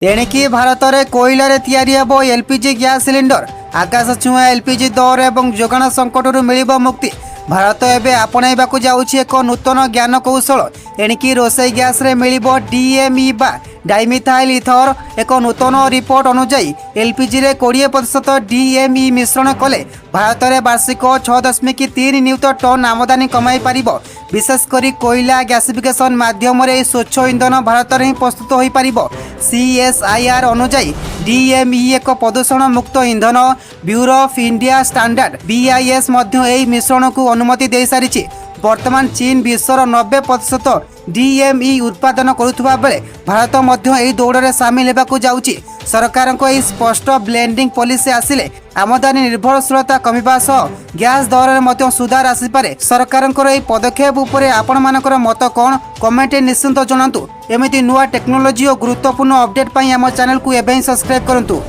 एणिकी भारत में कोईल तैयारी हेब एलपीजी गैस सिलिंडर आकाश छुआ एलपीजी दर एवं जोगाण संकट मिल मुक्ति। भारत एवं आपणाइबाकू जाउछि एक नूतन ज्ञान कौशल। एणिकी रोसई गैस रे मिलिबो डीएमई बा डाइमिथाइल इथर। एक नूतन रिपोर्ट अनुसार एलपीजी रे 20% डीएमई मिश्रण कले भारत में वार्षिक 6.3 नियुत टन आमदानी कमाई पारिबो। विशेषकर कोयला गैसिफिकेशन माध्यम स्वच्छ इंधन भारत में ही प्रस्तुत हो पारिबो। CSIR अनुसार DME एक प्रदूषण मुक्त इंधन। Bureau of India standard BIS यही मिश्रण को अनुमति दे सारी। वर्तमान चीन विश्वर 90% DME उत्पादन करुवा बेले भारत यही दौड़ सामिल होगा जाउछि। सरकार को यही स्पष्ट ब्लेंडिंग पॉलिसी आसिले आमदानी निर्भरशीलता कमिबा सह गैस दर में सुधार आसीपारे। सरकार यही पदक्षेप उपरे आपण मानकर मत कौन कमेंट निश्चिंत जनातु। एमिति नुआ टेक्नोलोजी और गुरुत्वपूर्ण अपडेट पाई आम चैनल को एवं सब्सक्राइब करंतु।